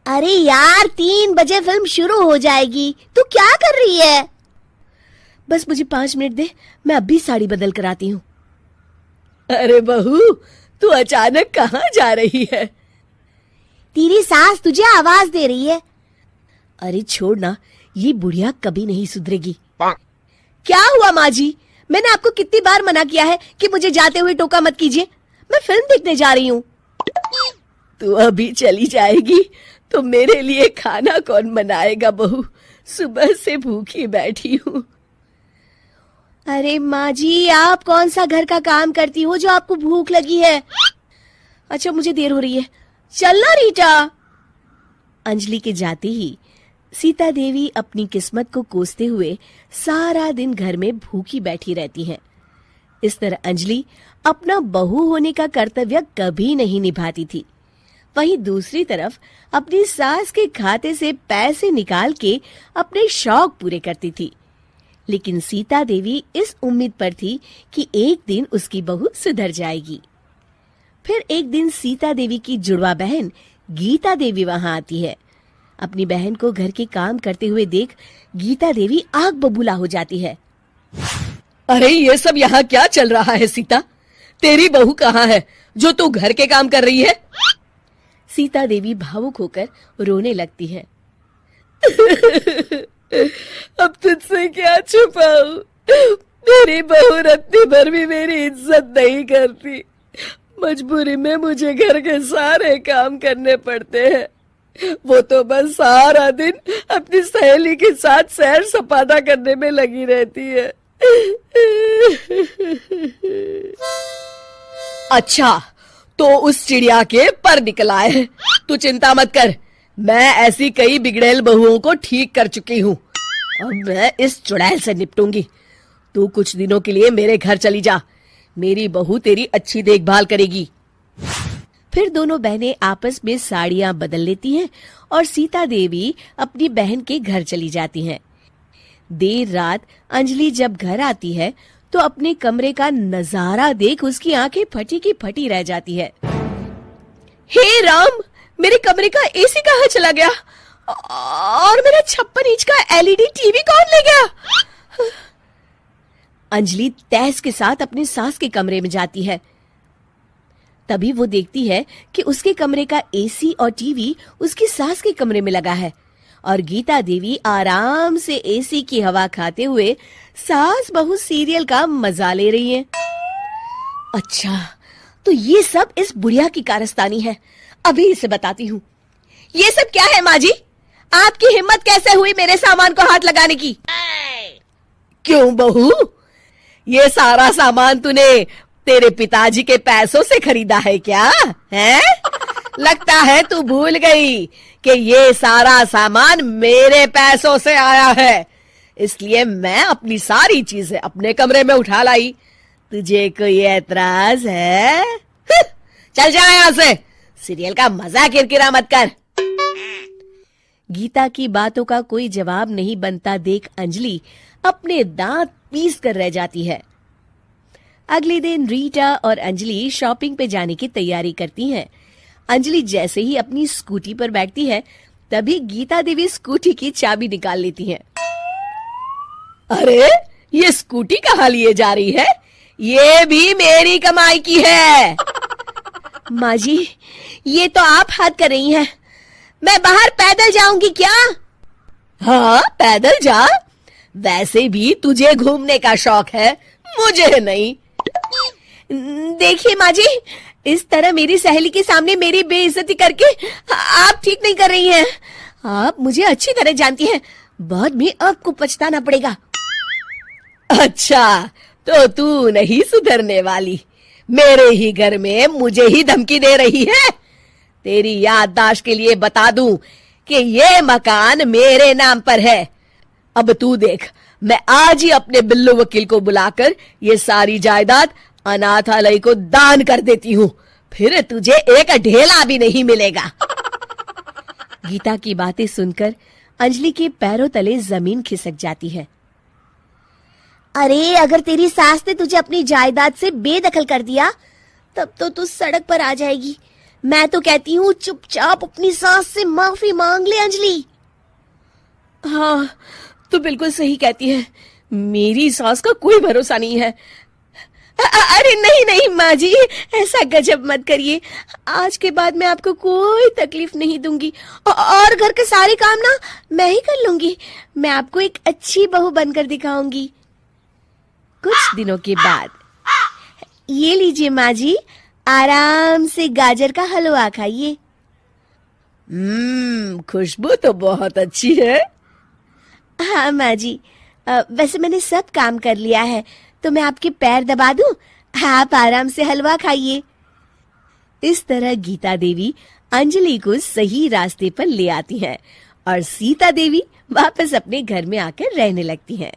अरे यार 3 बजे फिल्म शुरू हो जाएगी, तू क्या कर रही है? बस मुझे 5 मिनट दे, मैं अभी साड़ी बदल कर आती हूँ। अरे बहू, तू अचानक कहाँ जा रही है? तेरी सास तुझे आवाज दे रही है। अरे छोड़ ना, ये बुढ़िया कभी नहीं सुधरेगी। क्या हुआ माँ जी? मैंने आपको कितनी बार मना किया है कि मुझे जाते हुए टोका मत कीजिए। मैं फिल्म देखने जा रही हूँ। तू अभी चली जाएगी तो मेरे लिए खाना कौन बनाएगा बहू? सुबह से भूखी बैठी हूँ। अरे माँ जी, आप कौन सा घर का काम करती हो जो आपको भूख लगी है? अच्छा, मुझे देर हो रही है, चलना रीटा। अंजलि के जाते ही सीता देवी अपनी किस्मत को कोसते हुए सारा दिन घर में भूखी बैठी रहती हैं। इस तरह अंजलि अपना बहू होने का कर्तव्य कभी नहीं निभाती थी। वहीं दूसरी तरफ अपनी सास के खाते से पैसे निकाल के अपने शौक पूरे करती थी। लेकिन सीता देवी इस उम्मीद पर थी कि एक दिन उसकी बहू सुधर जाएगी। फिर एक दिन सीता देवी की जुड़वा बहन गीता देवी वहां आती है। अपनी बहन को घर के काम करते हुए देख गीता देवी आग बबूला हो जाती है। अरे ये सब यहाँ क्या चल रहा है सीता? तेरी बहू कहाँ है जो तू घर के काम कर रही है? सीता देवी भावुक होकर रोने लगती है। अब तुझसे क्या छुपाऊं? मेरी बहू रत्ती भर भी मेरी इज्जत नहीं करती। मजबूरी में मुझे घर के सारे काम करने पड़ते हैं। वो तो बस सारा दिन अपनी सहेली के साथ सैर सपाटा करने में लगी रहती है। अच्छा, तो उस चिड़िया के पर निकल आए। तू चिंता मत कर, मैं ऐसी कई बिगड़ैल बहुओं को ठीक कर चुकी हूँ। अब मैं इस चुड़ैल से निपटूंगी। तू कुछ दिनों के लिए मेरे घर चली जा, मेरी बहू तेरी अच्छी देखभाल करेगी। फिर दोनों बहनें आपस में साड़ियां बदल लेती हैं और सीता देवी अपनी बहन के घर चली जाती हैं। देर रात अंजलि जब घर आती है तो अपने कमरे का नजारा देख उसकी आंखें फटी की फटी रह जाती है। हे राम, मेरे कमरे का एसी कहाँ चला गया? और मेरा 56 इंच का एलईडी टीवी कौन ले गया? अंजलि तैस के साथ अपने सास के कमरे में जाती है। तभी वो देखती है कि उसके कमरे का एसी और टीवी उसकी सास के कमरे में लगा है और गीता देवी आराम से एसी की हवा खाते हुए सास बहू सीरियल का मजा ले रही हैं। अच्छा, तो ये सब इस बुढ़िया की कारस्तानी है। अभी इसे बताती हूँ। ये सब क्या है माँ जी? आपकी हिम्मत कैसे हुई मेरे सामान को हाथ लगाने की? क्यों बहू, ये सारा सामान तूने तेरे पिताजी के पैसों से खरीदा है क्या? है? लगता है तू भूल गई कि ये सारा सामान मेरे पैसों से आया है, इसलिए मैं अपनी सारी चीजें अपने कमरे में उठा लाई। तुझे कोई एतराज है? चल जा यहाँ से, सीरियल का मजा किरकिरा मत कर। गीता की बातों का कोई जवाब नहीं बनता देख अंजलि अपने दांत पीस कर रह जाती है। अगले दिन रीटा और अंजलि शॉपिंग पे जाने की तैयारी करती हैं। अंजलि जैसे ही अपनी स्कूटी पर बैठती है तभी गीता देवी स्कूटी की चाबी निकाल लेती हैं। अरे, ये स्कूटी कहाँ लिए जा रही है? ये भी मेरी कमाई की है। माँ जी, ये तो आप हद कर रही हैं। मैं बाहर पैदल जाऊंगी क्या? हाँ, पैदल जा। वैसे भी तुझे घूमने का शौक है, मुझे नहीं। देखिए माँ जी, इस तरह मेरी सहेली के सामने मेरी बेइज्जती करके आप ठीक नहीं कर रही हैं। आप मुझे अच्छी तरह जानती हैं, बाद में आपको पछताना पड़ेगा। अच्छा, तो तू नहीं सुधरने वाली, मेरे ही घर में मुझे ही धमकी दे रही है। तेरी याददाश्त के लिए बता दूं कि ये मकान मेरे नाम पर है। अब तू देख, मैं आज ही अपने बिल्लू वकील को बुलाकर ये सारी जायदाद अनाथालय को दान कर देती हूँ, फिर तुझे एक ढेला भी नहीं मिलेगा। गीता की बातें सुनकर अंजलि के पैरों तले जमीन खिसक जाती है। अरे, अगर तेरी सास ने तुझे अपनी जायदाद से बेदखल कर दिया तब तो तू सड़क पर आ जाएगी। मैं तो कहती हूँ चुपचाप अपनी सास से माफी मांग ले अंजलि। हाँ, तो बिल्कुल सही कहती है, मेरी सास का कोई भरोसा नहीं है। अरे नहीं नहीं माँ जी, ऐसा गजब मत करिए, आज के बाद मैं आपको कोई तकलीफ नहीं दूंगी और घर के सारे काम ना मैं ही कर लूंगी। मैं आपको एक अच्छी बहू बनकर दिखाऊंगी। कुछ दिनों के बाद, ये लीजिए माँ जी, आराम से गाजर का हलवा खाइए। खुशबू तो बहुत अच्छी है। हाँ माँ जी, वैसे मैंने सब काम कर लिया है, तो मैं आपके पैर दबा दूं, आप आराम से हलवा खाइए। इस तरह गीता देवी अंजलि को सही रास्ते पर ले आती हैं और सीता देवी वापस अपने घर में आकर रहने लगती हैं।